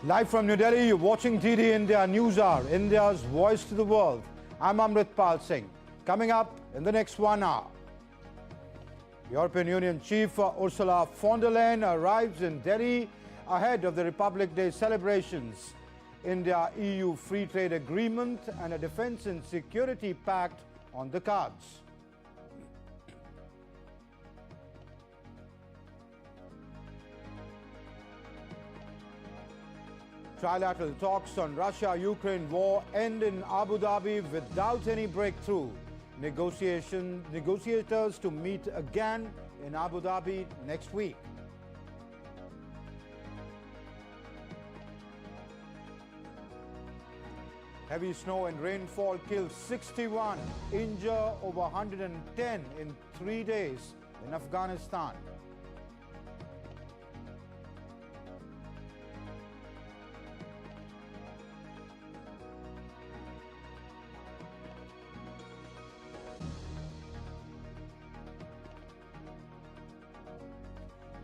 Live from New Delhi, you're watching TD India News Hour, India's voice to the world. I'm Amritpal Singh. Coming up in the next 1 hour, European Union Chief Ursula Von der Leyen arrives in Delhi ahead of the Republic Day celebrations. India-EU Free Trade Agreement and a Defence and Security Pact on the cards. Trilateral talks on Russia-Ukraine war end in Abu Dhabi without any breakthrough. Negotiators to meet again in Abu Dhabi next week. Heavy snow and rainfall kills 61, injure over 110 in 3 days in Afghanistan.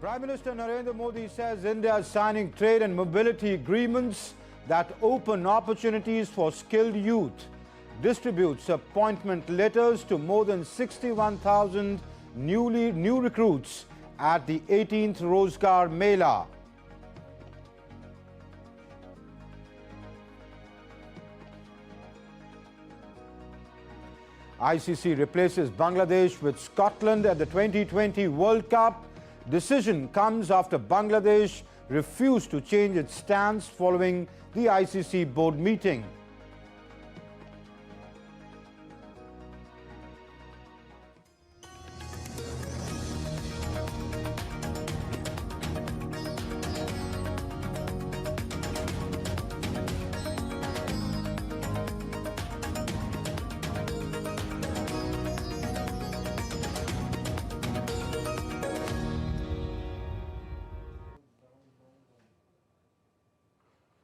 Prime Minister Narendra Modi says India is signing trade and mobility agreements that open opportunities for skilled youth, distributes appointment letters to more than 61,000 new recruits at the 18th Rozgar Mela. ICC replaces Bangladesh with Scotland at the 2020 World Cup. Decision comes after Bangladesh refused to change its stance following the ICC board meeting.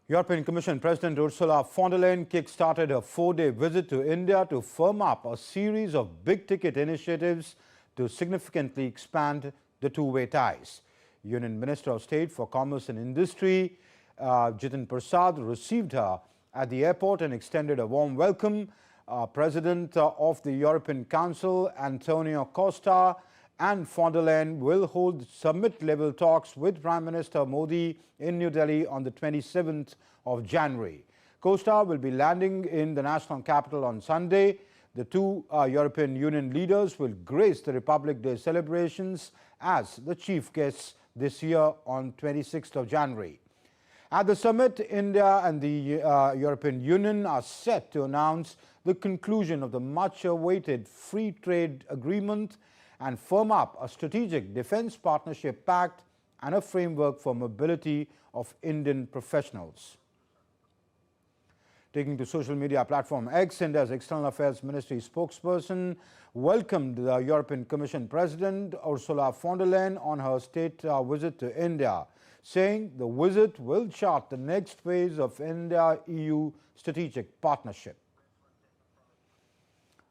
European Commission President Ursula Von der Leyen kick-started her 4-day visit to India to firm up a series of big-ticket initiatives to significantly expand the two-way ties. Union Minister of State for Commerce and Industry, Jitin Prasad, received her at the airport and extended a warm welcome. President of the European Council, Antonio Costa, and von der Leyen will hold summit-level talks with Prime Minister Modi in New Delhi on the 27th of January. Costa will be landing in the national capital on Sunday. The two European Union leaders will grace the Republic Day celebrations as the chief guests this year on 26th of January. At the summit, India and the European Union are set to announce the conclusion of the much-awaited free trade agreement and firm up a strategic defence partnership pact and a framework for mobility of Indian professionals. Taking to social media platform X, India's External Affairs Ministry spokesperson welcomed the European Commission President Ursula von der Leyen on her state visit to India, saying the visit will chart the next phase of India-EU strategic partnership.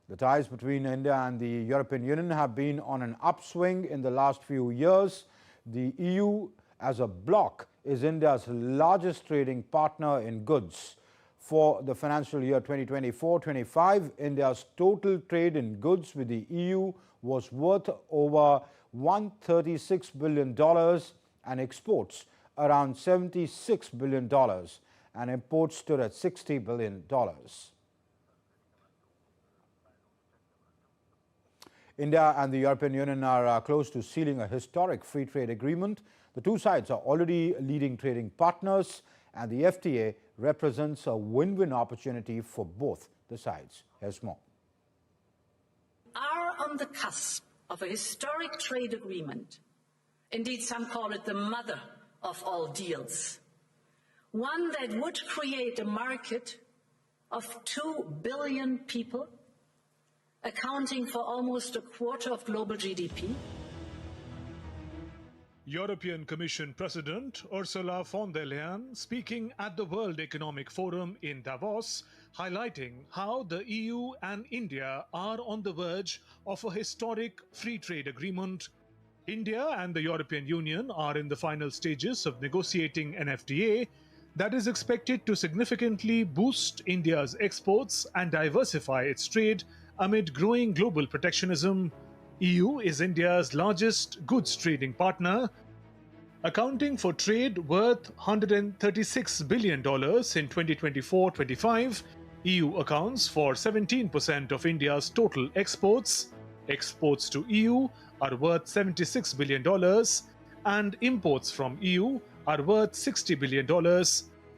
The ties between India and the European Union have been on an upswing in the last few years. The EU as a bloc is India's largest trading partner in goods. For the financial year 2024-25, India's total trade in goods with the EU was worth over $136 billion and exports around $76 billion, and imports stood at $60 billion. India and the European Union are close to sealing a historic free trade agreement. The two sides are already leading trading partners, and the FTA represents a win-win opportunity for both the sides. Here's more. Are on the cusp of a historic trade agreement. Indeed, some call it the mother of all deals. One that would create a market of 2 billion people, accounting for almost a quarter of global GDP. European Commission President Ursula von der Leyen speaking at the World Economic Forum in Davos, highlighting how the EU and India are on the verge of a historic free trade agreement. India and the European Union are in the final stages of negotiating an FTA. that is expected to significantly boost India's exports and diversify its trade amid growing global protectionism. EU is India's largest goods trading partner, accounting for trade worth $136 billion in 2024-25. EU accounts for 17% of India's total exports. Exports to EU are worth $76 billion and imports from EU are worth $60 billion.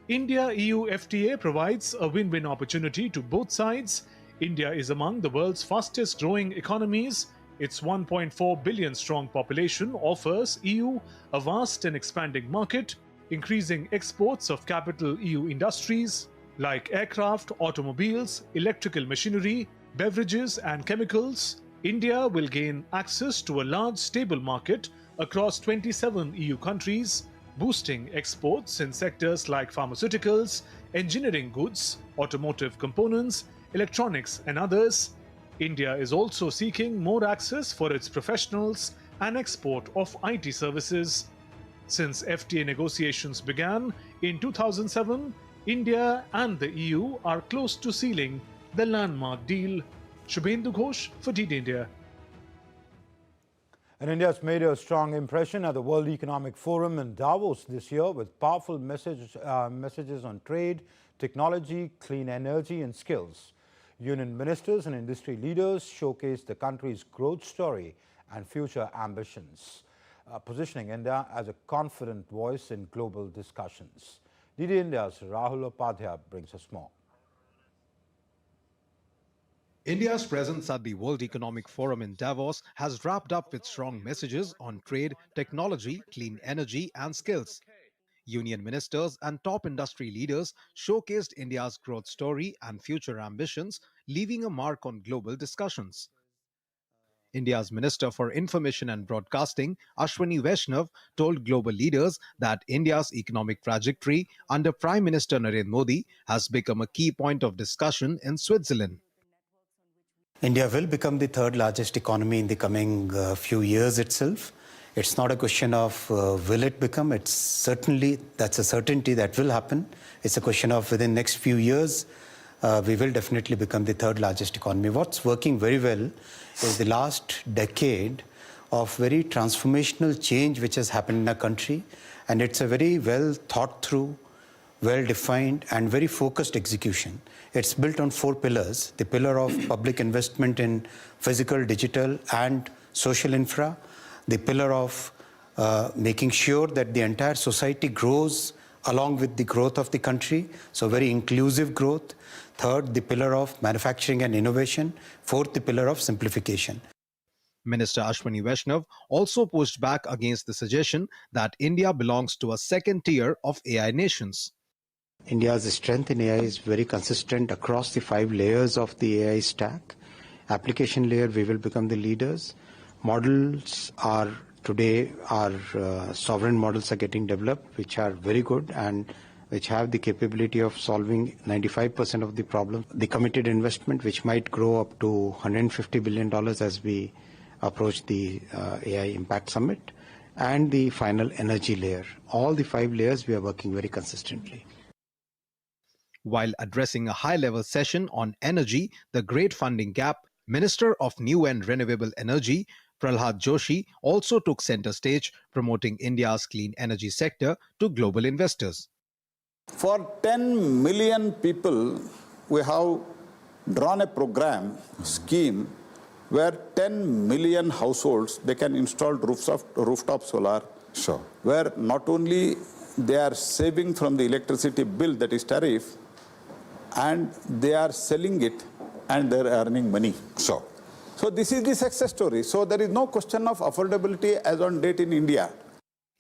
India-EU FTA provides a win-win opportunity to both sides. India is among the world's fastest growing economies. Its 1.4 billion strong population offers EU a vast and expanding market, increasing exports of capital EU industries like aircraft, automobiles, electrical machinery, beverages and chemicals. India will gain access to a large stable market across 27 EU countries, boosting exports in sectors like pharmaceuticals, engineering goods, automotive components, electronics and others. India is also seeking more access for its professionals and export of IT services. Since FTA negotiations began in 2007, India and the EU are close to sealing the landmark deal. Shubhendu Ghosh for DD India. And India has made a strong impression at the World Economic Forum in Davos this year with powerful messages on trade, technology, clean energy and skills. Union ministers and industry leaders showcased the country's growth story and future ambitions, positioning India as a confident voice in global discussions. DD India's Rahul Upadhyay brings us more. India's presence at the World Economic Forum in Davos has wrapped up with strong messages on trade, technology, clean energy and skills. Union ministers and top industry leaders showcased India's growth story and future ambitions, leaving a mark on global discussions. India's Minister for Information and Broadcasting, Ashwini Vaishnav, told global leaders that India's economic trajectory under Prime Minister Narendra Modi has become a key point of discussion in Switzerland. India will become the third largest economy in the coming few years itself. It's not a question of will it become, it's certainly, that's a certainty that will happen. It's a question of within the next few years, we will definitely become the third largest economy. What's working very well is the last decade of very transformational change which has happened in our country. And it's a very well thought through, well-defined and very focused execution. It's built on 4 pillars. The pillar of public investment in physical, digital and social infra. The pillar of making sure that the entire society grows along with the growth of the country. So very inclusive growth. Third, the pillar of manufacturing and innovation. Fourth, the pillar of simplification. Minister Ashwini Vaishnav also pushed back against the suggestion that India belongs to a second tier of AI nations. India's strength in AI is very consistent across the 5 layers of the AI stack. Application layer, we will become the leaders. Models are today, our sovereign models are getting developed, which are very good and which have the capability of solving 95% of the problems. The committed investment, which might grow up to $150 billion as we approach the AI Impact Summit, and the final energy layer. All the 5 layers we are working very consistently. While addressing a high-level session on energy, the great funding gap, Minister of New and Renewable Energy, Prahlad Joshi, also took center stage, promoting India's clean energy sector to global investors. For 10 million people, we have drawn a program, scheme, where 10 million households, they can install rooftop solar. Sure. Where not only they are saving from the electricity bill, that is tariff, and they are selling it and they're earning money. Sure. So this is the success story. So there is no question of affordability as on date in India.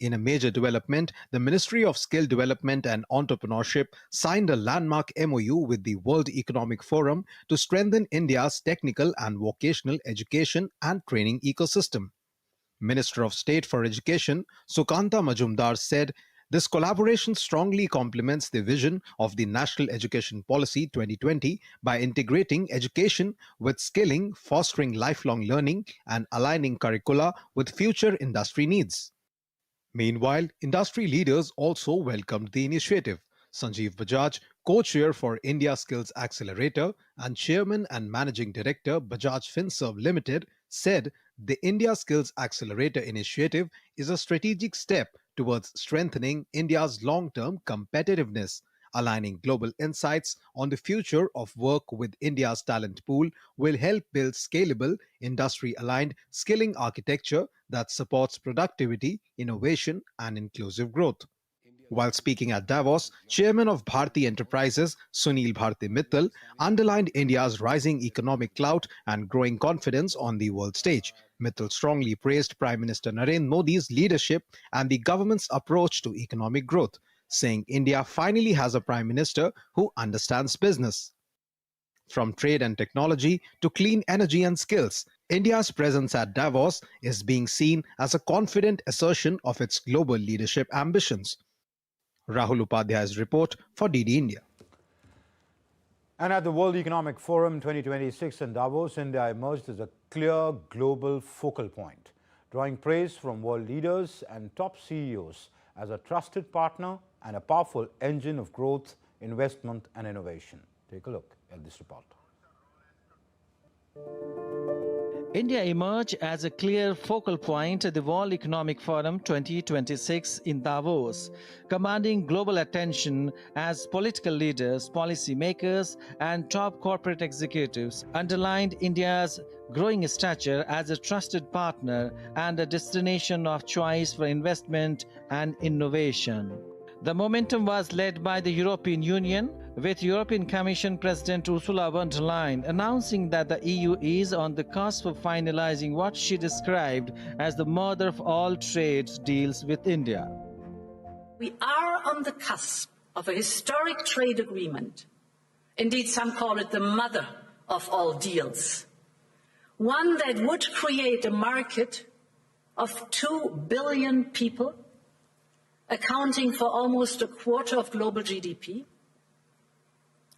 In a major development, the Ministry of Skill Development and Entrepreneurship signed a landmark MOU with the World Economic Forum to strengthen India's technical and vocational education and training ecosystem. Minister of State for Education, Sukanta Majumdar, said, "This collaboration strongly complements the vision of the National Education Policy 2020 by integrating education with skilling, fostering lifelong learning, and aligning curricula with future industry needs." Meanwhile, industry leaders also welcomed the initiative. Sanjeev Bajaj, co-chair for India Skills Accelerator and chairman and managing director Bajaj Finserv Limited, said the India Skills Accelerator initiative is a strategic step towards strengthening India's long-term competitiveness. Aligning global insights on the future of work with India's talent pool will help build scalable, industry-aligned skilling architecture that supports productivity, innovation, and inclusive growth. While speaking at Davos, Chairman of Bharti Enterprises, Sunil Bharti Mittal, underlined India's rising economic clout and growing confidence on the world stage. Mittal strongly praised Prime Minister Narendra Modi's leadership and the government's approach to economic growth, saying India finally has a Prime Minister who understands business. From trade and technology to clean energy and skills, India's presence at Davos is being seen as a confident assertion of its global leadership ambitions. Rahul Upadhyay's report for DD India. And at the World Economic Forum 2026 in Davos, India emerged as a clear global focal point, drawing praise from world leaders and top CEOs as a trusted partner and a powerful engine of growth, investment and innovation. Take a look at this report. India emerged as a clear focal point at the World Economic Forum 2026 in Davos, commanding global attention as political leaders, policymakers, and top corporate executives underlined India's growing stature as a trusted partner and a destination of choice for investment and innovation. The momentum was led by the European Union, with European Commission President Ursula Von der Leyen announcing that the EU is on the cusp of finalizing what she described as the mother of all trade deals with India. We are on the cusp of a historic trade agreement. Indeed, some call it the mother of all deals. One that would create a market of 2 billion people, accounting for almost a quarter of global GDP.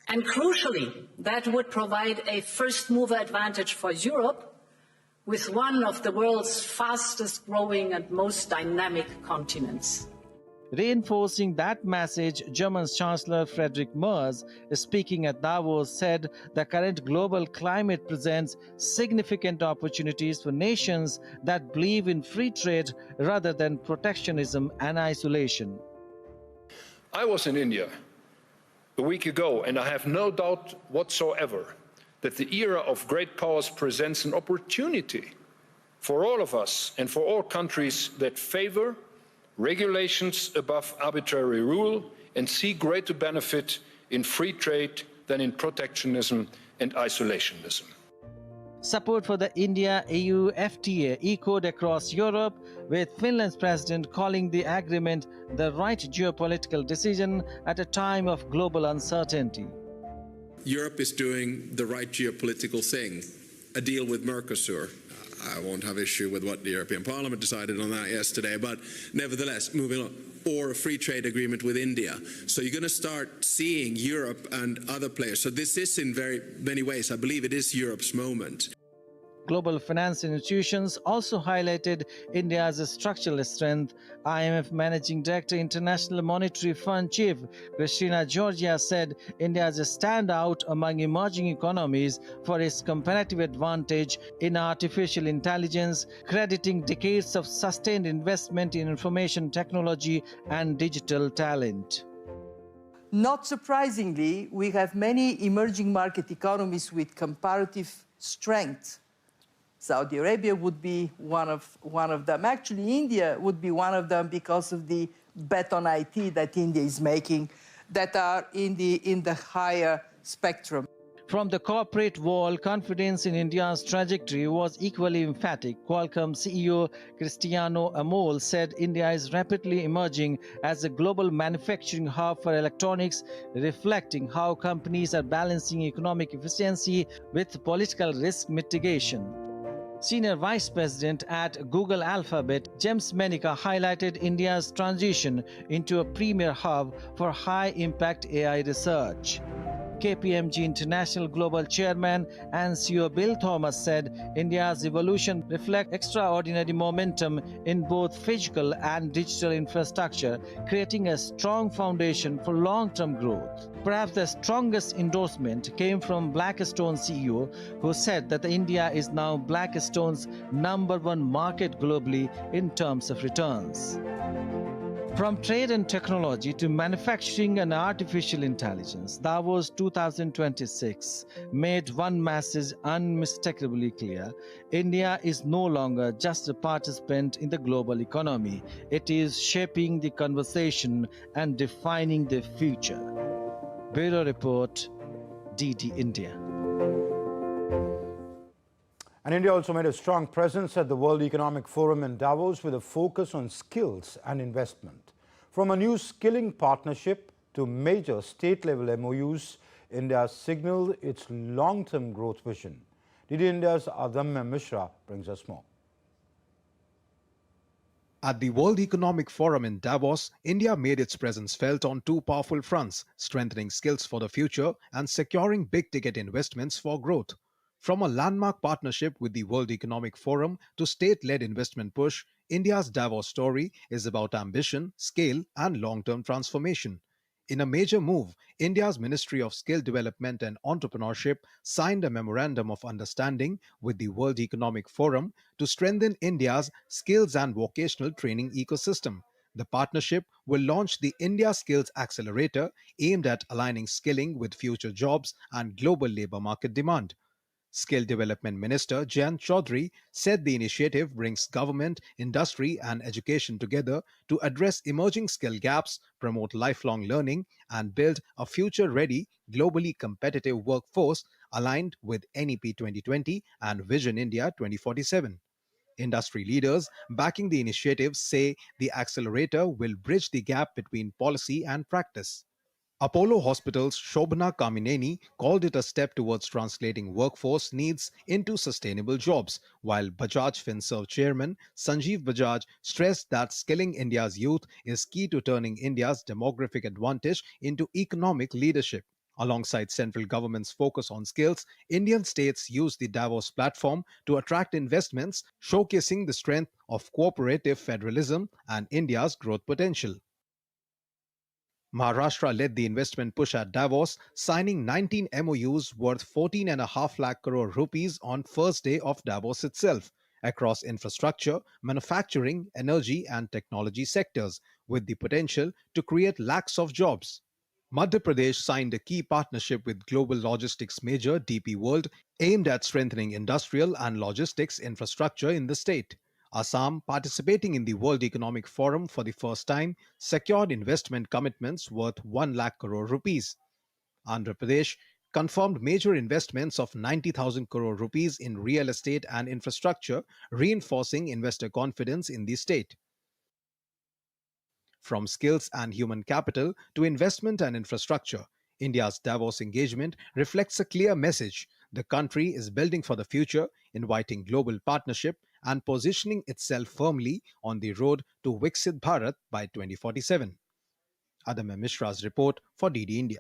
And crucially, that would provide a first-mover advantage for Europe with one of the world's fastest growing and most dynamic continents. Reinforcing that message, German Chancellor Friedrich Merz, speaking at Davos, said the current global climate presents significant opportunities for nations that believe in free trade rather than protectionism and isolation. I was in India a week ago, and I have no doubt whatsoever that the era of great powers presents an opportunity for all of us and for all countries that favor regulations above arbitrary rule and see greater benefit in free trade than in protectionism and isolationism. Support for the India-EU FTA echoed across Europe, with Finland's president calling the agreement the right geopolitical decision at a time of global uncertainty. Europe is doing the right geopolitical thing, a deal with Mercosur. I won't have issue with what the European Parliament decided on that yesterday, but nevertheless, moving on. Or a free trade agreement with India. So you're going to start seeing Europe and other players. So this is, in very many ways, I believe it is Europe's moment. Global finance institutions also highlighted India's structural strength. IMF Managing Director, International Monetary Fund Chief Christina Georgia said India is a standout among emerging economies for its comparative advantage in artificial intelligence, crediting decades of sustained investment in information technology and digital talent. Not surprisingly, we have many emerging market economies with comparative strength. Saudi Arabia would be one of them. Actually, India would be one of them because of the bet on IT that India is making that are in the higher spectrum. From the corporate world, confidence in India's trajectory was equally emphatic. Qualcomm CEO Cristiano Amol said India is rapidly emerging as a global manufacturing hub for electronics, reflecting how companies are balancing economic efficiency with political risk mitigation. Senior Vice President at Google Alphabet, James Menica, highlighted India's transition into a premier hub for high-impact AI research. KPMG International Global Chairman and CEO Bill Thomas said India's evolution reflects extraordinary momentum in both physical and digital infrastructure, creating a strong foundation for long-term growth. Perhaps the strongest endorsement came from Blackstone CEO, who said that India is now Blackstone's #1 market globally in terms of returns. From trade and technology to manufacturing and artificial intelligence, Davos 2026 made one message unmistakably clear. India is no longer just a participant in the global economy. It is shaping the conversation and defining the future. Bureau Report, DD India. And India also made a strong presence at the World Economic Forum in Davos with a focus on skills and investment. From a new skilling partnership to major state-level MOUs, India signaled its long-term growth vision. DD India's Adamya Mishra brings us more. At the World Economic Forum in Davos, India made its presence felt on two powerful fronts: strengthening skills for the future and securing big-ticket investments for growth. From a landmark partnership with the World Economic Forum to state-led investment push, India's Davos story is about ambition, scale, and long-term transformation. In a major move, India's Ministry of Skill Development and Entrepreneurship signed a memorandum of understanding with the World Economic Forum to strengthen India's skills and vocational training ecosystem. The partnership will launch the India Skills Accelerator, aimed at aligning skilling with future jobs and global labor market demand. Skill Development Minister Jayant Chaudhary said the initiative brings government, industry and education together to address emerging skill gaps, promote lifelong learning and build a future-ready, globally competitive workforce aligned with NEP 2020 and Vision India 2047. Industry leaders backing the initiative say the accelerator will bridge the gap between policy and practice. Apollo Hospital's Shobhana Kamineni called it a step towards translating workforce needs into sustainable jobs, while Bajaj Finserv chairman Sanjeev Bajaj stressed that skilling India's youth is key to turning India's demographic advantage into economic leadership. Alongside central government's focus on skills, Indian states use the Davos platform to attract investments, showcasing the strength of cooperative federalism and India's growth potential. Maharashtra led the investment push at Davos, signing 19 MOUs worth 14.5 lakh crore rupees on first day of Davos itself, across infrastructure, manufacturing, energy and technology sectors, with the potential to create lakhs of jobs. Madhya Pradesh signed a key partnership with global logistics major DP World, aimed at strengthening industrial and logistics infrastructure in the state. Assam, participating in the World Economic Forum for the first time, secured investment commitments worth 1 lakh crore rupees. Andhra Pradesh confirmed major investments of 90,000 crore rupees in real estate and infrastructure, reinforcing investor confidence in the state. From skills and human capital to investment and infrastructure, India's Davos engagement reflects a clear message. The country is building for the future, inviting global partnership and positioning itself firmly on the road to Viksit Bharat by 2047. Adamya Mishra's report for DD India.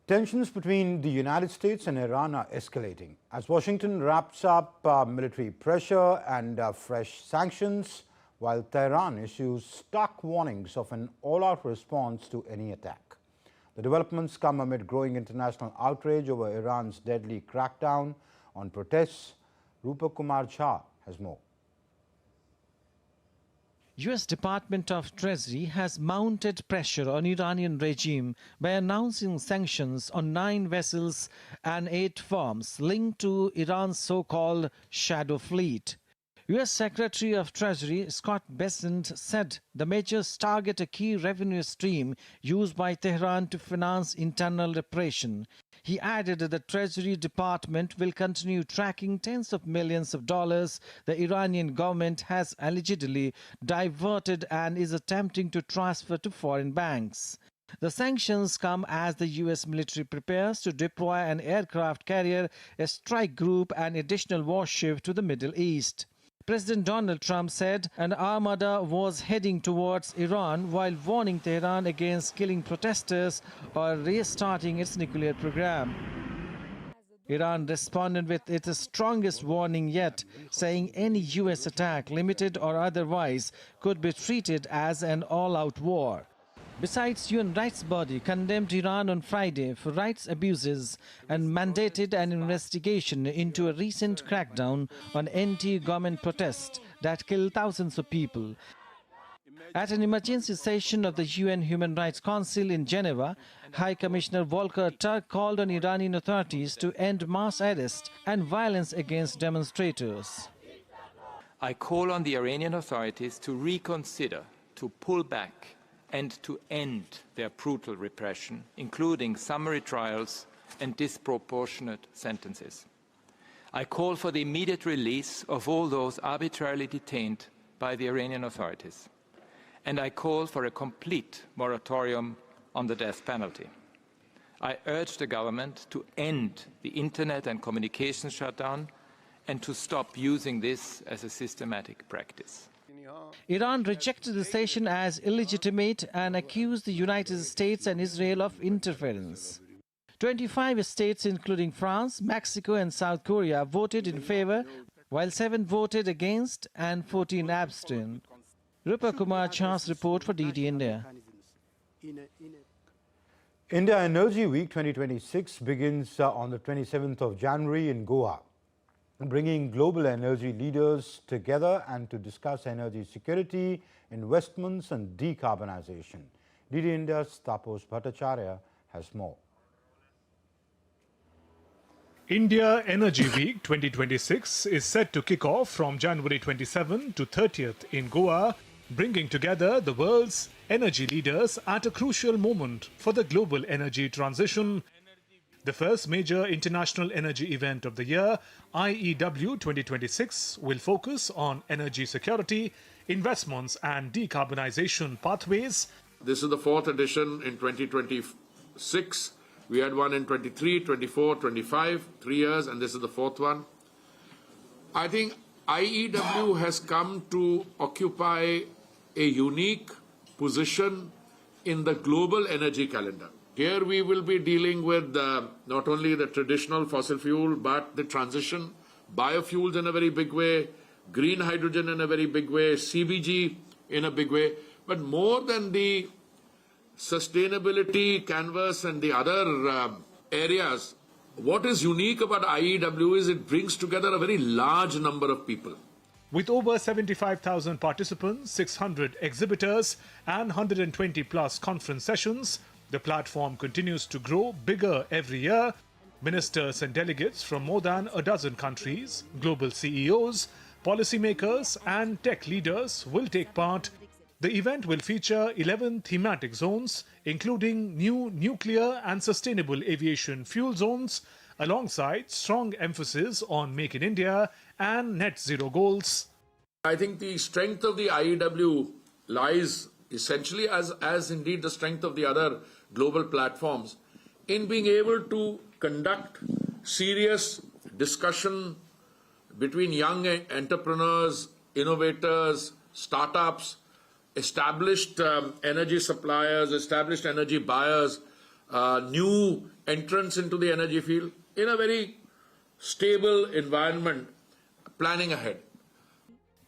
Tensions between the United States and Iran are escalating as Washington wraps up military pressure and fresh sanctions, while Tehran issues stark warnings of an all-out response to any attack. The developments come amid growing international outrage over Iran's deadly crackdown on protests. Rupa Kumar Jha has more. US Department of Treasury has mounted pressure on Iranian regime by announcing sanctions on 9 vessels and 8 firms linked to Iran's so-called shadow fleet. US Secretary of Treasury Scott Bessent said the measures target a key revenue stream used by Tehran to finance internal repression. He added that the Treasury Department will continue tracking tens of millions of dollars the Iranian government has allegedly diverted and is attempting to transfer to foreign banks. The sanctions come as the US military prepares to deploy an aircraft carrier, a strike group and additional warship to the Middle East. President Donald Trump said an armada was heading towards Iran while warning Tehran against killing protesters or restarting its nuclear program. Iran responded with its strongest warning yet, saying any US attack, limited or otherwise, could be treated as an all-out war. Besides, UN rights body condemned Iran on Friday for rights abuses and mandated an investigation into a recent crackdown on anti-government protests that killed thousands of people. At an emergency session of the UN Human Rights Council in Geneva, High Commissioner Volker Turk called on Iranian authorities to end mass arrest and violence against demonstrators. I call on the Iranian authorities to reconsider, to pull back, and to end their brutal repression, including summary trials and disproportionate sentences. I call for the immediate release of all those arbitrarily detained by the Iranian authorities. And I call for a complete moratorium on the death penalty. I urge the government to end the internet and communications shutdown and to stop using this as a systematic practice. Iran rejected the session as illegitimate and accused the United States and Israel of interference. 25 states, including France, Mexico and South Korea, voted in favor, while 7 voted against and 14 abstained. Rupa Kumar Jha's report for DD India. India Energy Week 2026 begins on the 27th of January in Goa, bringing global energy leaders together and to discuss energy security, investments and decarbonization. DD India's Taposh Bhattacharya has more. India Energy Week 2026 is set to kick off from January 27 to 30th in Goa, bringing together the world's energy leaders at a crucial moment for the global energy transition. The first major international energy event of the year, IEW 2026, will focus on energy security, investments and decarbonization pathways. This is the 4th edition in 2026. We had one in 23, 24, 25, 3 years, and this is the 4th one. I think IEW has come to occupy a unique position in the global energy calendar. Here we will be dealing with not only the traditional fossil fuel, but the transition, biofuels in a very big way, green hydrogen in a very big way, CBG in a big way. But more than the sustainability canvas and the other areas, what is unique about IEW is it brings together a very large number of people. With over 75,000 participants, 600 exhibitors and 120 plus conference sessions, the platform continues to grow bigger every year. Ministers and delegates from more than a dozen countries, global CEOs, policymakers and tech leaders will take part. The event will feature 11 thematic zones, including new nuclear and sustainable aviation fuel zones, alongside strong emphasis on Make in India and net zero goals. I think the strength of the IEW lies essentially, as indeed the strength of the other global platforms, in being able to conduct serious discussion between young entrepreneurs, innovators, startups, established energy suppliers, established energy buyers, new entrants into the energy field in a very stable environment, planning ahead.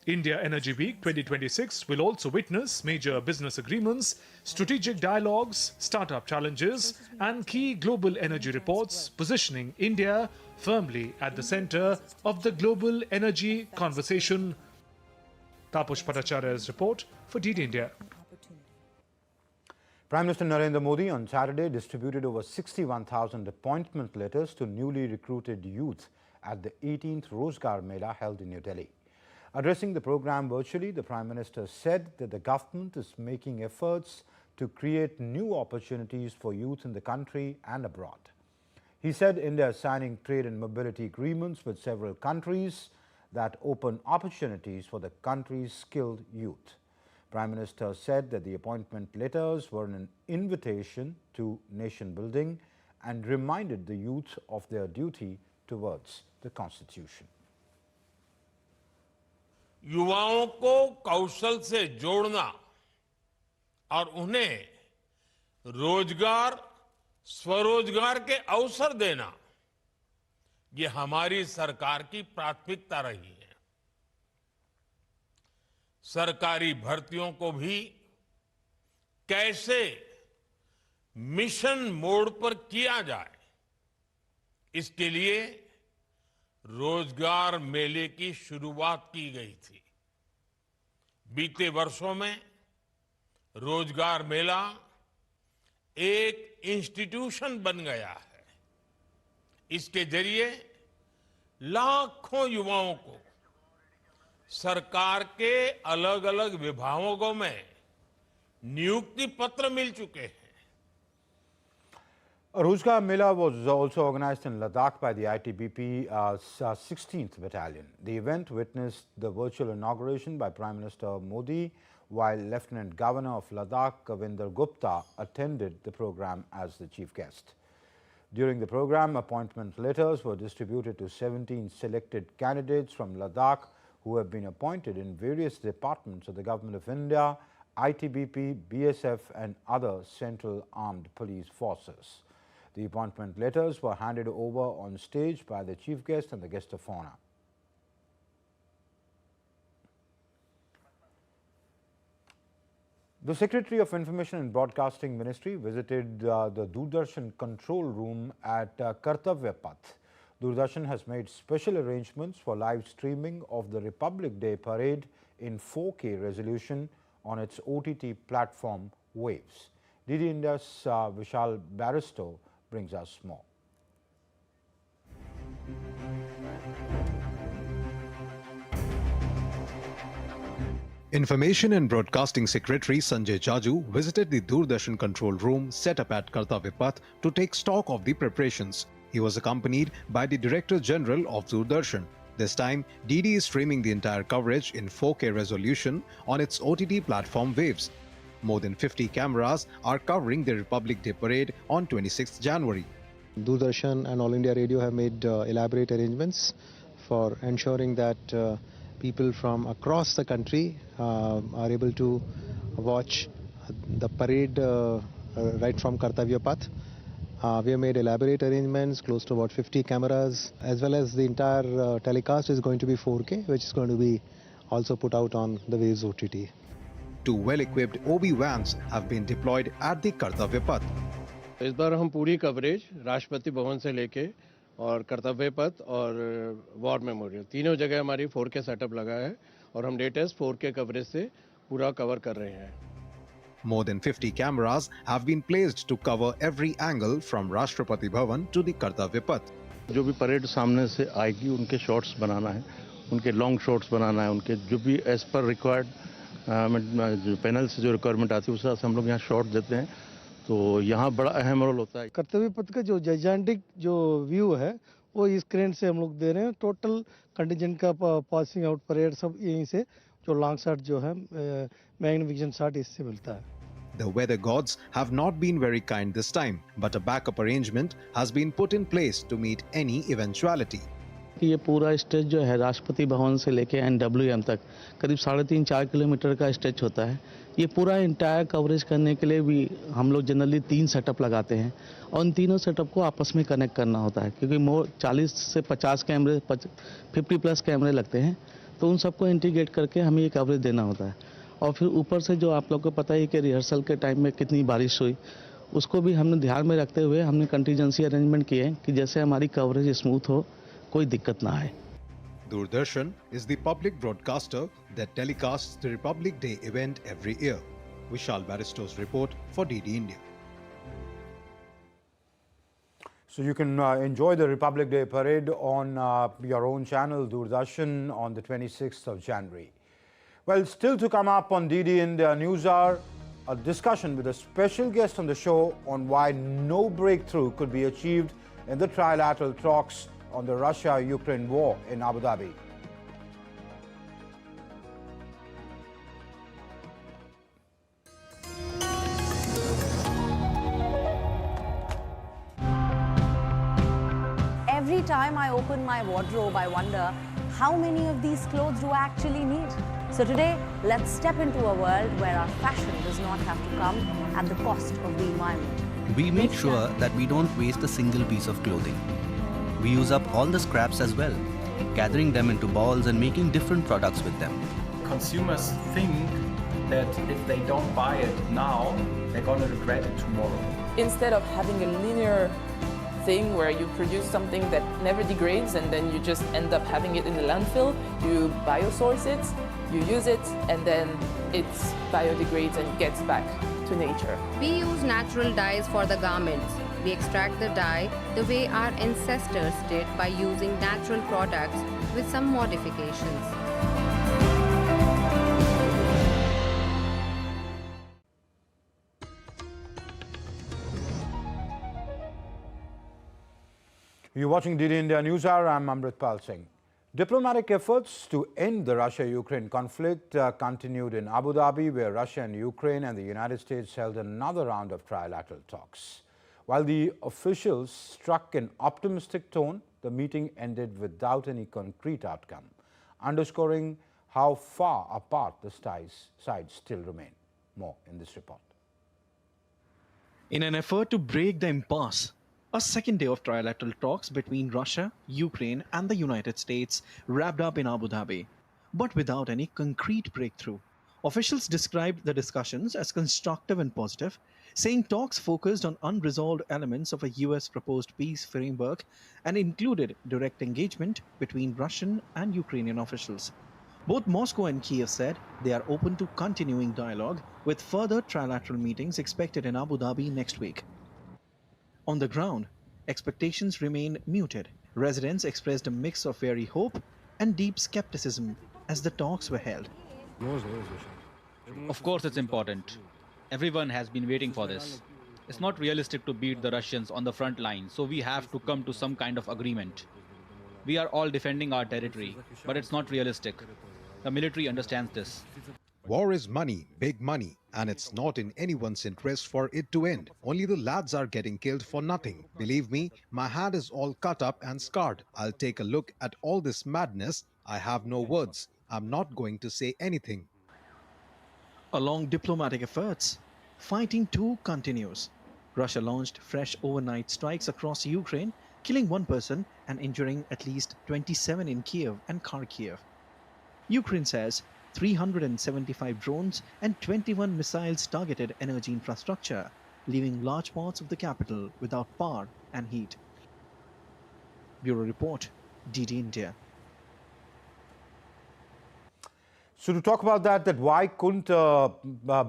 India Energy Week 2026 will also witness major business agreements, strategic dialogues, startup challenges and key global energy reports, positioning India firmly at the center of the global energy conversation. Taposh Bhattacharya's report for DD India. Prime Minister Narendra Modi on Saturday distributed over 61,000 appointment letters to newly recruited youth at the 18th Rozgar Mela held in New Delhi. Addressing the program virtually, the Prime Minister said that the government is making efforts to create new opportunities for youth in the country and abroad. He said India is signing trade and mobility agreements with several countries that open opportunities for the country's skilled youth. Prime Minister said that the appointment letters were an invitation to nation building and reminded the youth of their duty towards the Constitution. युवाओं को कौशल से जोड़ना और उन्हें रोजगार, स्वरोजगार के अवसर देना, ये हमारी सरकार की प्राथमिकता रही है। सरकारी भर्तियों को भी कैसे मिशन मोड पर किया जाए, इसके लिए रोजगार मेले की शुरुआत की गई थी। बीते वर्षों में रोजगार मेला एक इंस्टीट्यूशन बन गया है। इसके जरिए लाखों युवाओं को सरकार के अलग अलग विभागों में नियुक्ति पत्र मिल चुके हैं। A Rozgar Mela was also organized in Ladakh by the ITBP 16th Battalion. The event witnessed the virtual inauguration by Prime Minister Modi, while Lieutenant Governor of Ladakh, Kavinder Gupta, attended the program as the chief guest. During the program, appointment letters were distributed to 17 selected candidates from Ladakh who have been appointed in various departments of the Government of India, ITBP, BSF and other Central Armed Police Forces. The appointment letters were handed over on stage by the chief guest and the guest of honor. The Secretary of Information and Broadcasting Ministry visited the Doordarshan control room at Kartavya Path. Doordarshan has made special arrangements for live streaming of the Republic Day parade in 4K resolution on its OTT platform Waves. DD India's Vishal Baristo brings us more. Information and Broadcasting Secretary Sanjay Jaju visited the Doordarshan control room set up at Kartavya Path to take stock of the preparations. He was accompanied by the Director General of Doordarshan. This time, DD is streaming the entire coverage in 4K resolution on its OTT platform Waves. More than 50 cameras are covering the Republic Day parade on 26th January. Doordarshan and All India Radio have made elaborate arrangements for ensuring that people from across the country are able to watch the parade right from Kartavya Path. We have made elaborate arrangements, close to about 50 cameras, as well as the entire telecast is going to be 4K, which is going to be also put out on the Waves OTT. Two well-equipped OB vans have been deployed at the Kartavya Path. इस बार हम पूरी coverage Rashtrapati Bhavan से लेके और कर्तव्य पथ और war memorial तीनों जगह हमारी 4K सेटअप लगा है और हम लेटेस्ट 4K कवरेज से पूरा कवर कर रहे हैं. More than 50 cameras have been placed to cover every angle from Rashtrapati Bhavan to the Kartavya Path. जो भी परेड सामने से आएगी उनके शॉट्स बनाना है, उनके लॉन्ग शॉट्स बनाना है, उनके जो भी एज पर रिक्वायर्ड पैनल से जो रिक्वायरमेंट आती है उस हिसाब से हम लोग यहाँ शॉट देते हैं. तो यहाँ बड़ा अहम रोल होता है. कर्तव्य पथ का जो जाइजेंटिक जो व्यू है वो इस क्रेन से हम लोग दे रहे हैं. टोटल कंटिजेंट का पासिंग आउट परेड सब यहीं से जो लॉन्ग शॉट जो है मैग्निफिकेशन शॉट इससे मिलता है. The weather gods have not been very kind this time, but a backup arrangement has been put in place to meet any eventuality. ये पूरा स्ट्रेच जो है राष्ट्रपति भवन से लेके NWM तक करीब 3.5-4 किलोमीटर का स्ट्रेच होता है. ये पूरा इंटायर कवरेज करने के लिए भी हम लोग जनरली 3 सेटअप लगाते हैं और उन तीनों सेटअप को आपस में कनेक्ट करना होता है क्योंकि 40 से 50 कैमरे 50 प्लस कैमरे लगते हैं. तो उन सबको इंटीग्रेट करके हमें ये कवरेज देना होता है. और फिर ऊपर से जो आप लोग को पता है कि रिहर्सल के टाइम में कितनी बारिश हुई उसको भी हमने ध्यान में रखते हुए हमने कंटीजेंसी अरेंजमेंट किए हैं कि जैसे हमारी कवरेज स्मूथ हो, कोई दिक्कत ना आए. Doordarshan is the public broadcaster that telecasts the Republic Day event every year. Vishal Baristo's report for DD India. So you can enjoy the Republic Day parade on your own channel, Doordarshan, on the 26th of January. Well, still to come up on DD India News Hour, a discussion with a special guest on the show on why no breakthrough could be achieved in the Trilateral Talks on the Russia-Ukraine war in Abu Dhabi. Every time I open my wardrobe, I wonder, how many of these clothes do I actually need? So today, let's step into a world where our fashion does not have to come at the cost of the environment. We make sure that we don't waste a single piece of clothing. We use up all the scraps as well, gathering them into balls and making different products with them. Consumers think that if they don't buy it now, they're going to regret it tomorrow. Instead of having a linear thing where you produce something that never degrades and then you just end up having it in the landfill, you biosource it, you use it, and then it biodegrades and gets back to nature. We use natural dyes for the garments. We extract the dye the way our ancestors did by using natural products with some modifications. You're watching DD India News Hour. I'm Amritpal Singh. Diplomatic efforts to end the Russia-Ukraine conflict continued in Abu Dhabi, where Russia and Ukraine and the United States held another round of trilateral talks. While the officials struck an optimistic tone, the meeting ended without any concrete outcome, underscoring how far apart the sides still remain. More in this report. In an effort to break the impasse, a second day of trilateral talks between Russia, Ukraine and the United States wrapped up in Abu Dhabi, but without any concrete breakthrough. Officials described the discussions as constructive and positive, saying talks focused on unresolved elements of a US proposed peace framework and included direct engagement between Russian and Ukrainian officials. Both Moscow and Kiev said they are open to continuing dialogue, with further trilateral meetings expected in Abu Dhabi next week. On the ground, expectations remained muted. Residents expressed a mix of very hope and deep skepticism as the talks were held. Of course it's important. Everyone has been waiting for this. It's not realistic to beat the Russians on the front line, so we have to come to some kind of agreement. We are all defending our territory, but it's not realistic. The military understands this. War is money, big money, and it's not in anyone's interest for it to end. Only the lads are getting killed for nothing. Believe me, my hand is all cut up and scarred. I'll take a look at all this madness. I have no words. I'm not going to say anything. Along diplomatic efforts, fighting too continues. Russia launched fresh overnight strikes across Ukraine, killing one person and injuring at least 27 in Kiev and Kharkiv. Ukraine says 375 drones and 21 missiles targeted energy infrastructure, leaving large parts of the capital without power and heat. Bureau Report, DD India. So to talk about that why couldn't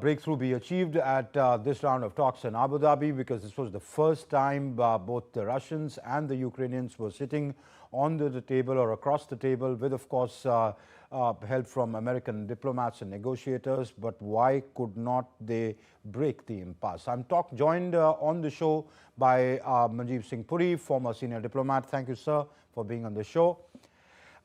breakthrough be achieved at this round of talks in Abu Dhabi, because this was the first time both the Russians and the Ukrainians were sitting on the table or across the table with, of course, help from American diplomats and negotiators, but why could not they break the impasse? I'm joined on the show by Manjeev Singh Puri, former senior diplomat. Thank you, sir, for being on the show.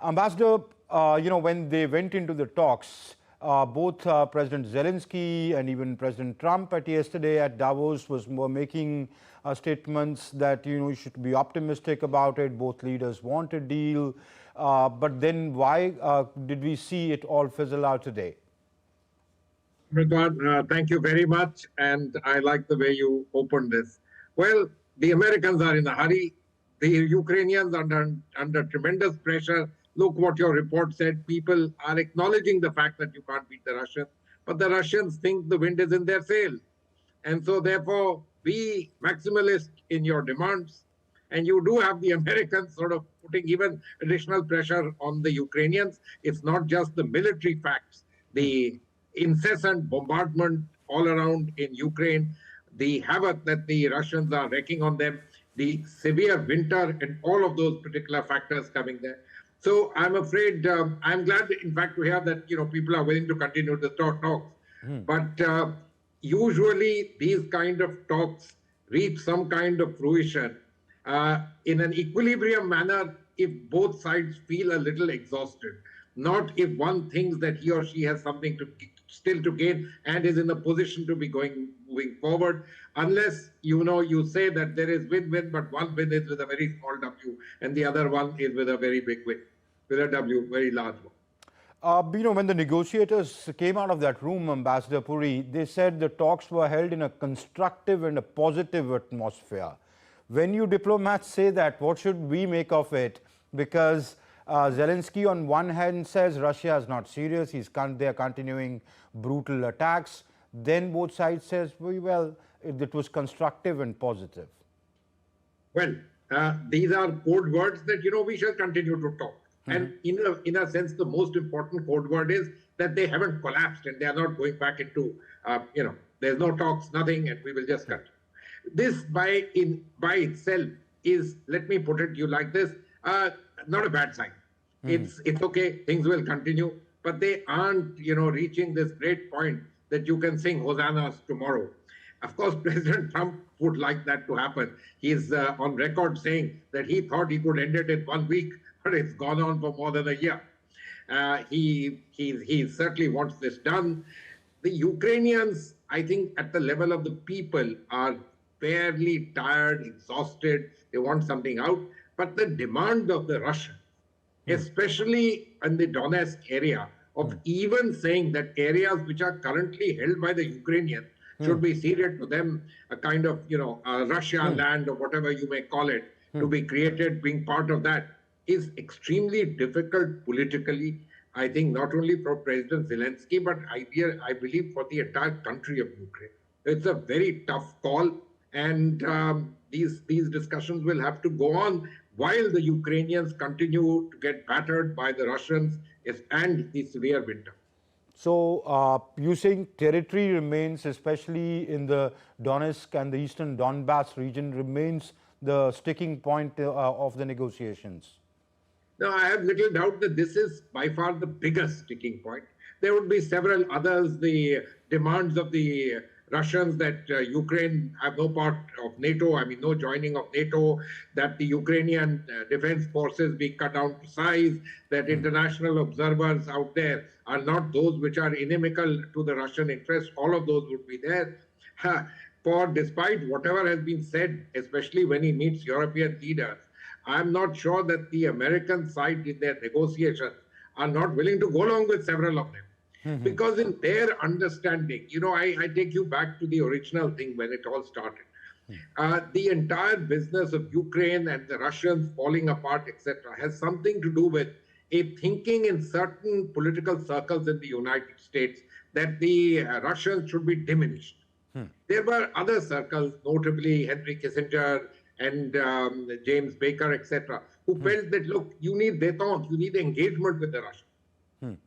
Ambassador, when they went into the talks, both President Zelensky and even President Trump yesterday at Davos were making statements that, you should be optimistic about it. Both leaders want a deal. But then why did we see it all fizzle out today? Thank you very much. And I like the way you opened this. Well, the Americans are in a hurry. The Ukrainians are under tremendous pressure. Look what your report said. People are acknowledging the fact that you can't beat the Russians, but the Russians think the wind is in their sail. And so therefore, be maximalist in your demands. And you do have the Americans sort of putting even additional pressure on the Ukrainians. It's not just the military facts, the incessant bombardment all around in Ukraine, the havoc that the Russians are wreaking on them, the severe winter, and all of those particular factors coming there. So I'm afraid, I'm glad, in fact, to hear that people are willing to continue the talks. But usually these kind of talks reach some kind of fruition in an equilibrium manner if both sides feel a little exhausted, not if one thinks that he or she has something still to gain and is in a position to be moving forward, unless you say that there is win-win, but one win is with a very small W and the other one is with a very big win. with a W, very large one. When the negotiators came out of that room, Ambassador Puri, they said the talks were held in a constructive and a positive atmosphere. When you diplomats say that, what should we make of it? Because Zelensky on one hand says Russia is not serious, they are continuing brutal attacks. Then both sides says, well, it was constructive and positive. Well, these are code words that, we shall continue to talk. And in a sense, the most important code word is that they haven't collapsed and they are not going back into, there's no talks, nothing, and we will just continue. This by itself is, let me put it to you like this, not a bad sign. It's okay, things will continue, but they aren't, reaching this great point that you can sing hosannas tomorrow. Of course, President Trump would like that to happen. He's on record saying that he thought he could end it in 1 week, but it's gone on for more than a year. He certainly wants this done. The Ukrainians, I think, at the level of the people, are fairly tired, exhausted. They want something out. But the demand of the Russians, especially in the Donetsk area, of even saying that areas which are currently held by the Ukrainians should be ceded to them, a kind of, Russia land or whatever you may call it, to be created, being part of that, is extremely difficult politically, I think, not only for President Zelensky, but I believe for the entire country of Ukraine. It's a very tough call, and these discussions will have to go on while the Ukrainians continue to get battered by the Russians and the severe winter. So you think territory remains, especially in the Donetsk and the eastern Donbass region, remains the sticking point of the negotiations? No, I have little doubt that this is by far the biggest sticking point. There would be several others, the demands of the Russians that Ukraine have no part of NATO, no joining of NATO, that the Ukrainian defense forces be cut down to size, that international observers out there are not those which are inimical to the Russian interest. All of those would be there. For despite whatever has been said, especially when he meets European leaders, I'm not sure that the American side in their negotiations are not willing to go along with several of them. Because in their understanding, I take you back to the original thing when it all started. The entire business of Ukraine and the Russians falling apart, etc., has something to do with a thinking in certain political circles in the United States that the Russians should be diminished. There were other circles, notably Henry Kissinger and James Baker, etc., who felt that, look, you need détente, you need engagement with the Russians.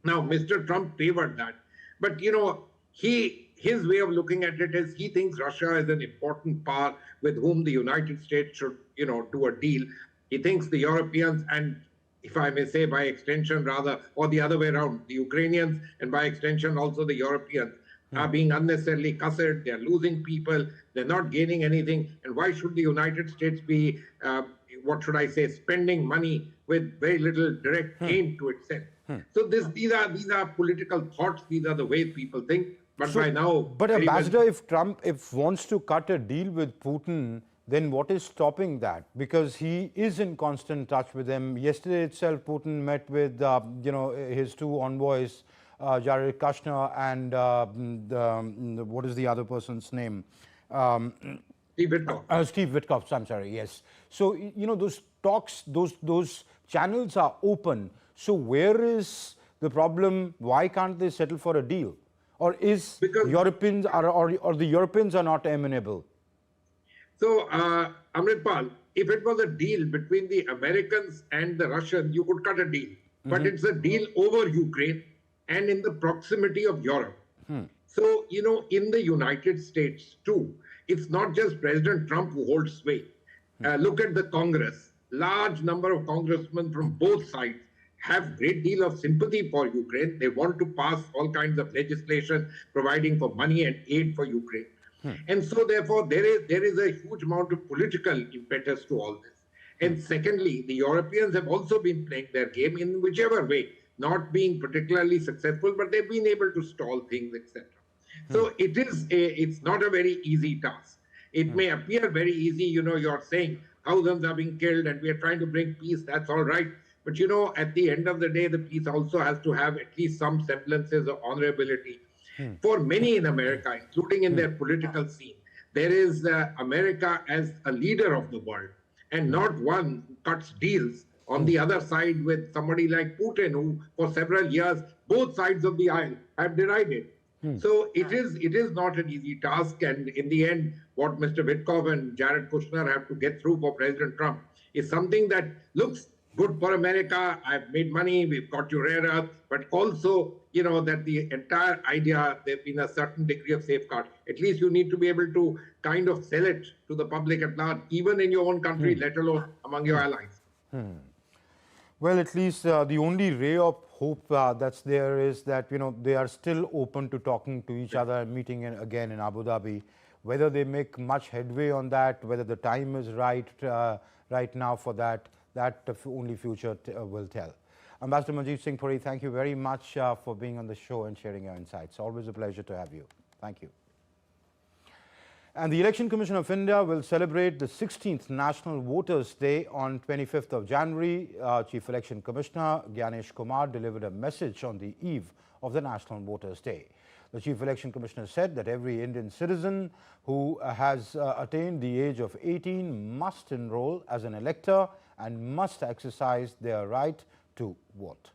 Now, Mr. Trump favored that. But, his way of looking at it is he thinks Russia is an important power with whom the United States should, do a deal. He thinks the Europeans and, if I may say, by extension rather, or the other way around, the Ukrainians and by extension also the Europeans are being unnecessarily cussed, they're losing people, they're not gaining anything. And why should the United States be, spending money with very little direct gain to itself? So these are political thoughts, these are the way people think. But by now... But Ambassador, if Trump wants to cut a deal with Putin, then what is stopping that? Because he is in constant touch with them. Yesterday itself, Putin met with, his two envoys, Jared Kushner and what is the other person's name? Steve Witkoff. Steve Witkoff, I'm sorry, yes. So, those talks, those channels are open. So where is the problem? Why can't they settle for a deal? Or is Europeans or the Europeans are not amenable? So, Amritpal, if it was a deal between the Americans and the Russians, you could cut a deal. But it's a deal over Ukraine and in the proximity of Europe. So, in the United States too, it's not just President Trump who holds sway. Look at the Congress. Large number of congressmen from both sides have great deal of sympathy for Ukraine. They want to pass all kinds of legislation providing for money and aid for Ukraine. And so, therefore, there is a huge amount of political impetus to all this. And secondly, the Europeans have also been playing their game in whichever way, not being particularly successful, but they've been able to stall things, etc. So it's not a very easy task. It may appear very easy, you're saying thousands are being killed and we are trying to bring peace, that's all right. But at the end of the day, the peace also has to have at least some semblances of honorability. For many in America, including in their political scene, there is America as a leader of the world and not one who cuts deals on the other side with somebody like Putin, who for several years, both sides of the aisle have denied it. So it is not an easy task. And in the end, what Mr. Witkoff and Jared Kushner have to get through for President Trump is something that looks good for America. I've made money, we've got your rare earth, but also, that the entire idea, there's been a certain degree of safeguard. At least you need to be able to kind of sell it to the public at large, even in your own country, let alone among your allies. Well, at least the only ray of hope that's there is that, they are still open to talking to each other and meeting again in Abu Dhabi. Whether they make much headway on that, whether the time is right now for that, only future will tell. Ambassador Manjeet Singh Puri, thank you very much for being on the show and sharing your insights. Always a pleasure to have you. Thank you. And the Election Commission of India will celebrate the 16th National Voters' Day on 25th of January. Chief Election Commissioner Gyanesh Kumar delivered a message on the eve of the National Voters' Day. The Chief Election Commissioner said that every Indian citizen who has attained the age of 18 must enroll as an elector and must exercise their right to vote.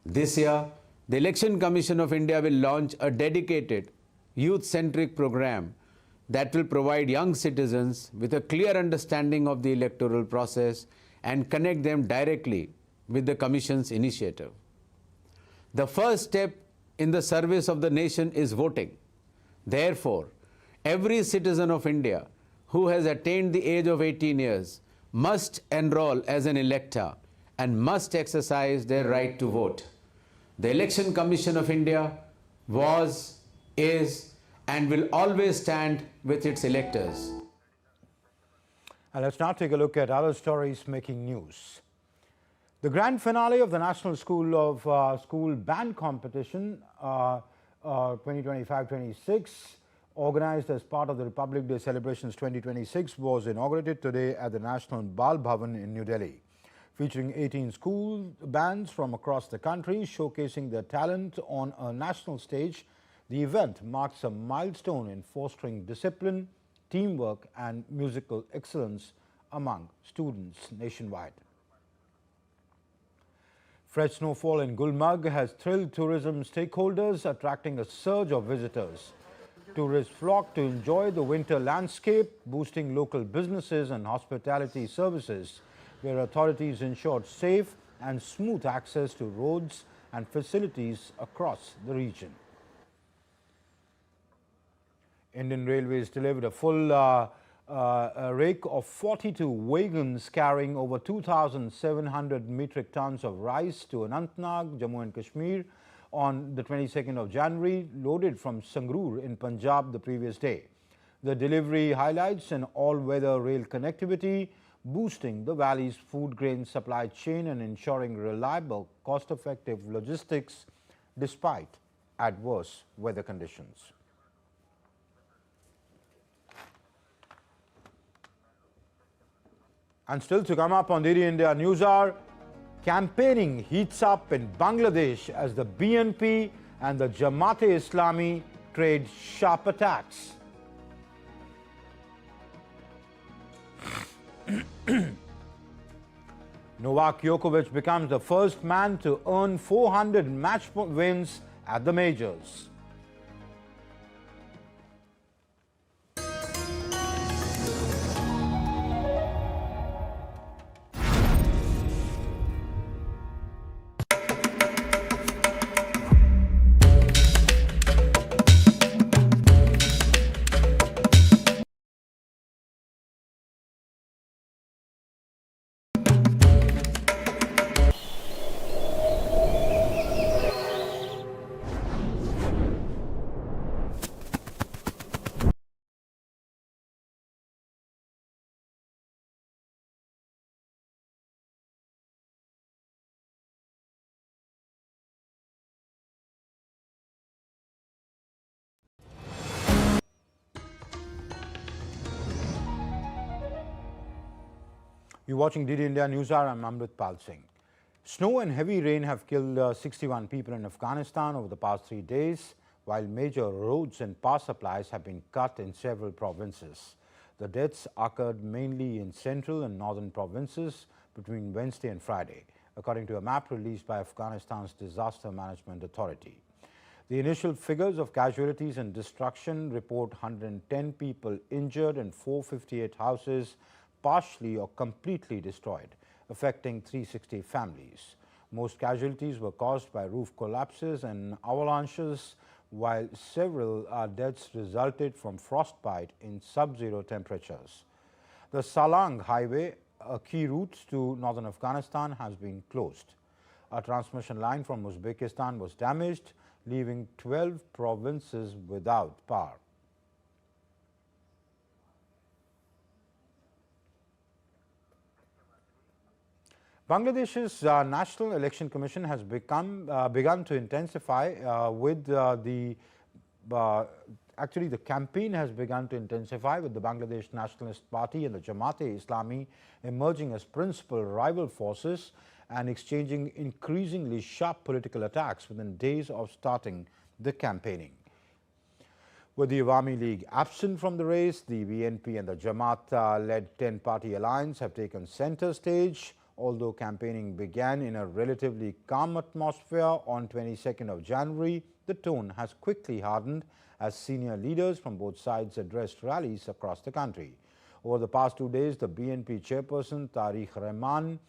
This year, the Election Commission of India will launch a dedicated youth-centric program that will provide young citizens with a clear understanding of the electoral process and connect them directly with the Commission's initiative. The first step in the service of the nation is voting. Therefore, every citizen of India who has attained the age of 18 years must enroll as an elector and must exercise their right to vote. The Election Commission of India was, is, and will always stand with its electors. And let's now take a look at other stories making news. The grand finale of the National School Band Competition 2025-26, organized as part of the Republic Day celebrations 2026, was inaugurated today at the National Bal Bhavan in New Delhi. Featuring 18 school bands from across the country showcasing their talent on a national stage, the event marks a milestone in fostering discipline, teamwork and musical excellence among students nationwide. Fresh snowfall in Gulmarg has thrilled tourism stakeholders, attracting a surge of visitors. Tourists flock to enjoy the winter landscape, boosting local businesses and hospitality services, where authorities ensured safe and smooth access to roads and facilities across the region. Indian Railways delivered a full rake of 42 wagons carrying over 2,700 metric tons of rice to Anantnag, Jammu and Kashmir on the 22nd of January, loaded from Sangrur in Punjab the previous day. The delivery highlights an all-weather rail connectivity, boosting the valley's food grain supply chain and ensuring reliable, cost-effective logistics despite adverse weather conditions. And still to come up on DD India News Hour, campaigning heats up in Bangladesh as the BNP and the Jamaat-e-Islami trade sharp attacks. Novak Djokovic becomes the first man to earn 400 match wins at the majors. You're watching DD India News Hour. I'm Amrit Pal Singh. Snow and heavy rain have killed 61 people in Afghanistan over the past 3 days, while major roads and power supplies have been cut in several provinces. The deaths occurred mainly in central and northern provinces between Wednesday and Friday, according to a map released by Afghanistan's Disaster Management Authority. The initial figures of casualties and destruction report 110 people injured and 458 houses partially or completely destroyed, affecting 360 families. Most casualties were caused by roof collapses and avalanches, while several deaths resulted from frostbite in sub-zero temperatures. The Salang Highway, a key route to northern Afghanistan, has been closed. A transmission line from Uzbekistan was damaged, leaving 12 provinces without power. Bangladesh's National Election Commission has begun to intensify the campaign has begun to intensify with the Bangladesh Nationalist Party and the Jamaat-e-Islami emerging as principal rival forces and exchanging increasingly sharp political attacks within days of starting the campaigning. With the Awami League absent from the race, the BNP and the Jamaat-led 10-party alliance have taken center stage. Although campaigning began in a relatively calm atmosphere on 22nd of January, the tone has quickly hardened as senior leaders from both sides addressed rallies across the country. Over the past 2 days, the BNP chairperson Tariq Rahman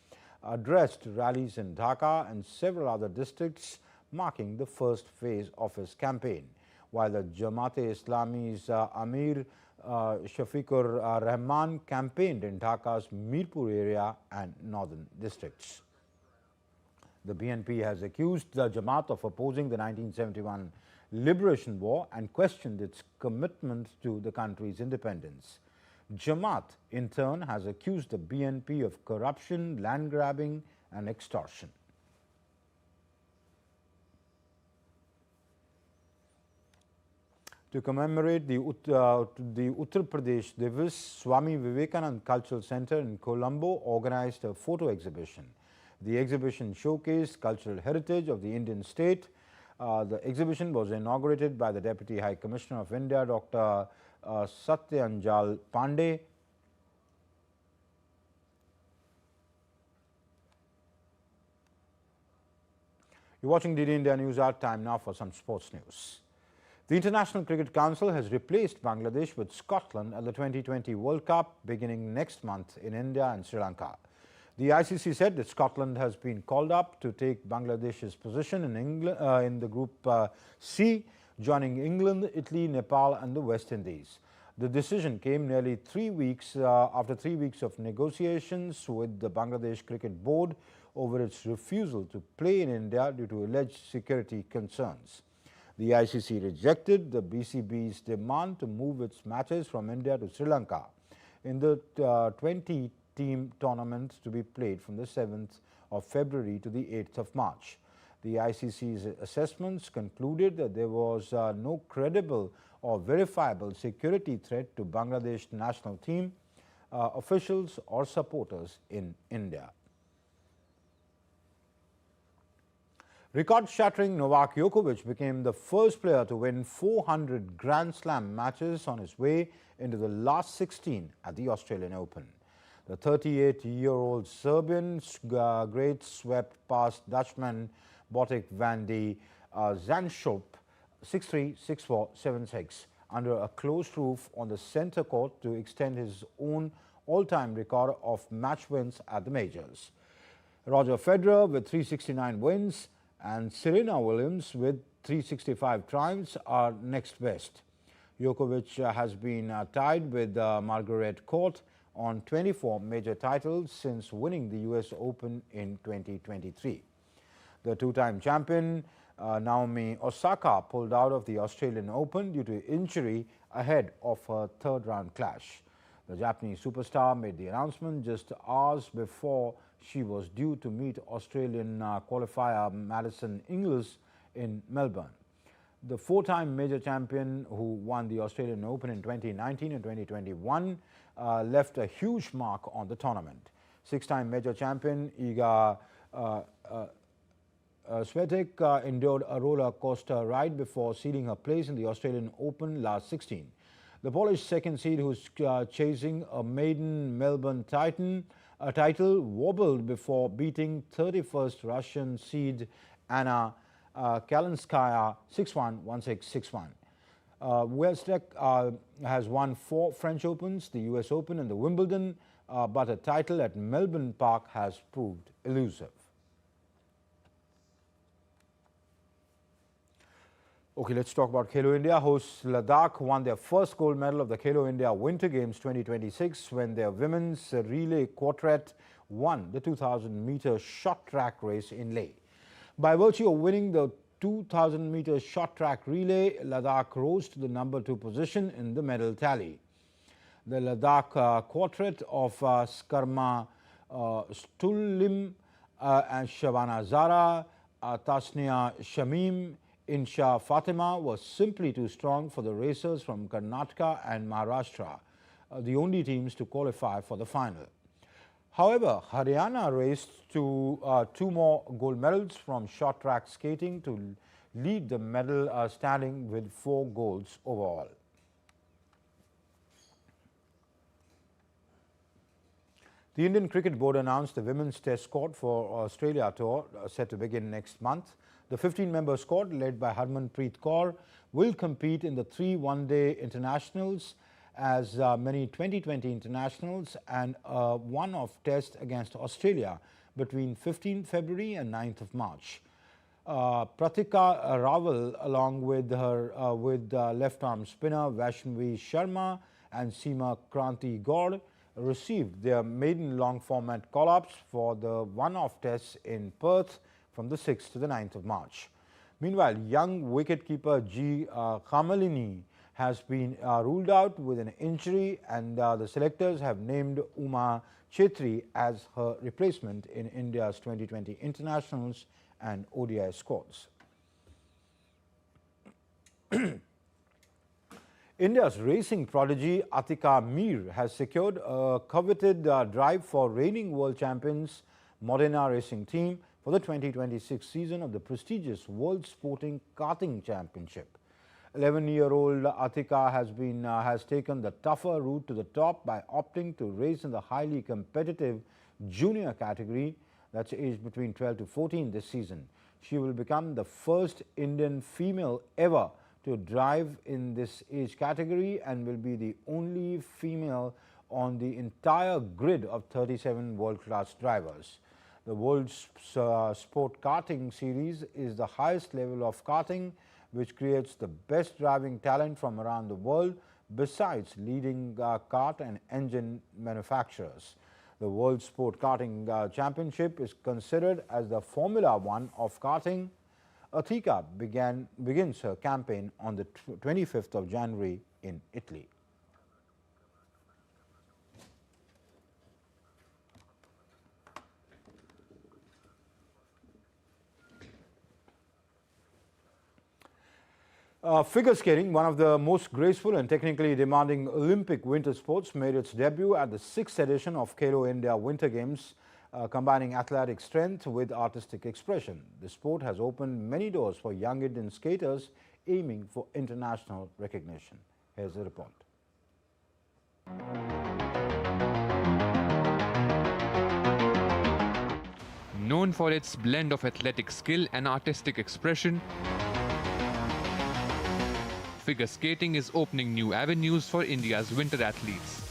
addressed rallies in Dhaka and several other districts, marking the first phase of his campaign, while the Jamaat-e-Islami's Amir Shafiqur Rahman campaigned in Dhaka's Mirpur area and northern districts. The BNP has accused the Jamaat of opposing the 1971 Liberation War and questioned its commitment to the country's independence. Jamaat, in turn, has accused the BNP of corruption, land grabbing and extortion. To commemorate the Uttar Pradesh Divas, Swami Vivekanand Cultural Center in Colombo organized a photo exhibition. The exhibition showcased cultural heritage of the Indian state. The exhibition was inaugurated by the Deputy High Commissioner of India, Dr. Satyanjal Pandey. You're watching DD India News Hour. Time now for some sports news. The International Cricket Council has replaced Bangladesh with Scotland at the 2020 World Cup beginning next month in India and Sri Lanka. The ICC said that Scotland has been called up to take Bangladesh's position in in the Group C, joining England, Italy, Nepal and the West Indies. The decision came nearly 3 weeks after 3 weeks of negotiations with the Bangladesh Cricket Board over its refusal to play in India due to alleged security concerns. The ICC rejected the BCB's demand to move its matches from India to Sri Lanka in the 20-team tournament to be played from the 7th of February to the 8th of March. The ICC's assessments concluded that there was no credible or verifiable security threat to Bangladesh national team, officials or supporters in India. Record-shattering Novak Djokovic became the first player to win 400 Grand Slam matches on his way into the last 16 at the Australian Open. The 38-year-old Serbian great swept past Dutchman Botic van de Zandschulp 6-3, 6-4, 7-6 under a closed roof on the centre court to extend his own all-time record of match wins at the majors. Roger Federer with 369 wins and Serena Williams with 365 triumphs are next best. Djokovic has been tied with Margaret Court on 24 major titles since winning the US Open in 2023. The two-time champion Naomi Osaka pulled out of the Australian Open due to injury ahead of her third-round clash. The Japanese superstar made the announcement just hours before she was due to meet Australian qualifier Madison Inglis in Melbourne. The four-time major champion who won the Australian Open in 2019 and 2021 left a huge mark on the tournament. Six-time major champion Iga Swiatek endured a roller coaster ride before sealing her place in the Australian Open last 16. The Polish second seed, who's chasing a maiden Melbourne title, wobbled before beating 31st Russian seed Anna Kalinskaya 6-1, 1-6, 6-1. Swiatek has won 4 French Opens, the US Open and the Wimbledon, but a title at Melbourne Park has proved elusive. Okay, let's talk about Khelo India. Hosts Ladakh won their first gold medal of the Khelo India Winter Games 2026 when their women's relay quartet won the 2,000-meter short track race in Leh. By virtue of winning the 2,000-meter short track relay, Ladakh rose to the number 2 position in the medal tally. The Ladakh quartet of Skarma Stullim and Shabana Zara, Tasnia Shamim, Insha Fatima was simply too strong for the racers from Karnataka and Maharashtra, the only teams to qualify for the final. However, Haryana raced to 2 more gold medals from short track skating to lead the medal standing with 4 golds overall. The Indian Cricket Board announced the women's test squad for Australia tour set to begin next month. The 15-member squad, led by Harmanpreet Kaur, will compete in the 3 one-day internationals, as many 2020 internationals, and a one-off test against Australia between 15 February and 9th of March. Pratika Rawal, along with her left-arm spinner Vaishnavi Sharma and Seema Kranti Gaur, received their maiden long-format call-ups for the one-off tests in Perth from the 6th to the 9th of March. Meanwhile, young wicketkeeper G. Kamalini has been ruled out with an injury, and the selectors have named Uma Chetri as her replacement in India's 2020 internationals and ODI squads. India's racing prodigy Atika Mir has secured a coveted drive for reigning world champions Modena Racing Team for the 2026 season of the prestigious World Sporting Karting Championship. 11-year-old Atika has taken the tougher route to the top by opting to race in the highly competitive junior category, that's aged between 12 to 14 this season. She will become the first Indian female ever to drive in this age category and will be the only female on the entire grid of 37 world-class drivers. The World Sport Karting Series is the highest level of karting, which creates the best driving talent from around the world, besides leading kart and engine manufacturers. The World Sport Karting Championship is considered as the Formula One of karting. Atika begins her campaign on the 25th of January in Italy. Figure skating, one of the most graceful and technically demanding Olympic winter sports, made its debut at the 6th edition of Khelo India Winter Games, combining athletic strength with artistic expression. The sport has opened many doors for young Indian skaters aiming for international recognition. Here's the report. Known for its blend of athletic skill and artistic expression, figure skating is opening new avenues for India's winter athletes.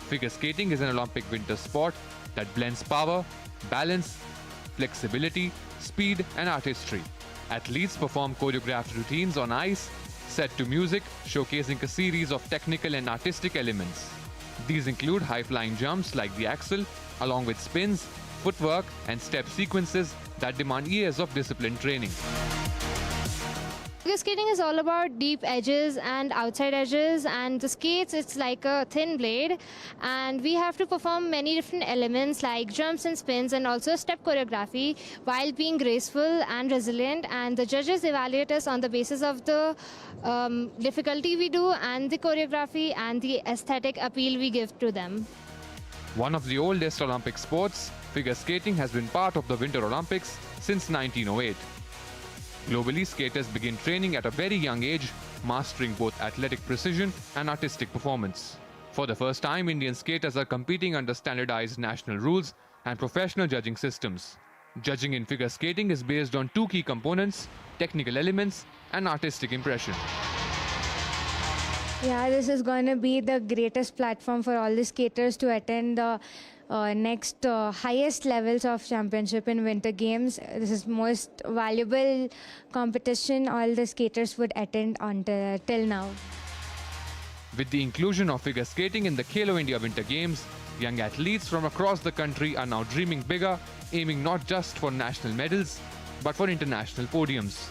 Figure skating is an Olympic winter sport that blends power, balance, flexibility, speed and artistry. Athletes perform choreographed routines on ice, set to music, showcasing a series of technical and artistic elements. These include high-flying jumps like the axel, along with spins, footwork and step sequences that demand years of disciplined training. Figure skating is all about deep edges and outside edges, and the skates, it's like a thin blade, and we have to perform many different elements like jumps and spins and also step choreography while being graceful and resilient, and the judges evaluate us on the basis of the difficulty we do and the choreography and the aesthetic appeal we give to them. One of the oldest Olympic sports, figure skating has been part of the Winter Olympics since 1908. Globally, skaters begin training at a very young age, mastering both athletic precision and artistic performance. For the first time, Indian skaters are competing under standardized national rules and professional judging systems. Judging in figure skating is based on two key components: technical elements and artistic impression. Yeah, this is going to be the greatest platform for all the skaters to attend the next highest levels of championship in Winter Games. This is most valuable competition all the skaters would attend till now. With the inclusion of figure skating in the Khelo India Winter Games, young athletes from across the country are now dreaming bigger, aiming not just for national medals, but for international podiums.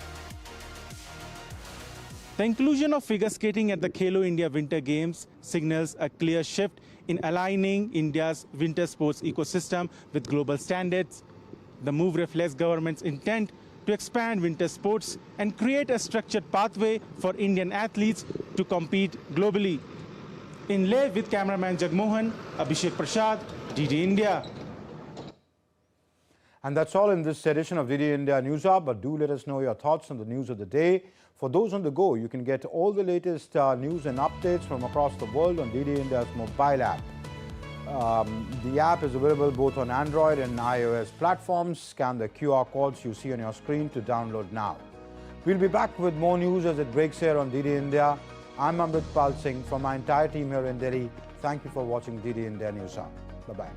The inclusion of figure skating at the Khelo India Winter Games signals a clear shift in aligning India's winter sports ecosystem with global standards. The move reflects government's intent to expand winter sports and create a structured pathway for Indian athletes to compete globally. In Leh with cameraman Jagmohan, Abhishek Prasad, DD India. And that's all in this edition of DD India News Hub, but do let us know your thoughts on the news of the day. For those on the go, you can get all the latest news and updates from across the world on DD India's mobile app. The app is available both on Android and iOS platforms. Scan the QR codes you see on your screen to download now. We'll be back with more news as it breaks here on DD India. I'm Amrit Pal Singh from my entire team here in Delhi. Thank you for watching DD India News Hub. Bye-bye.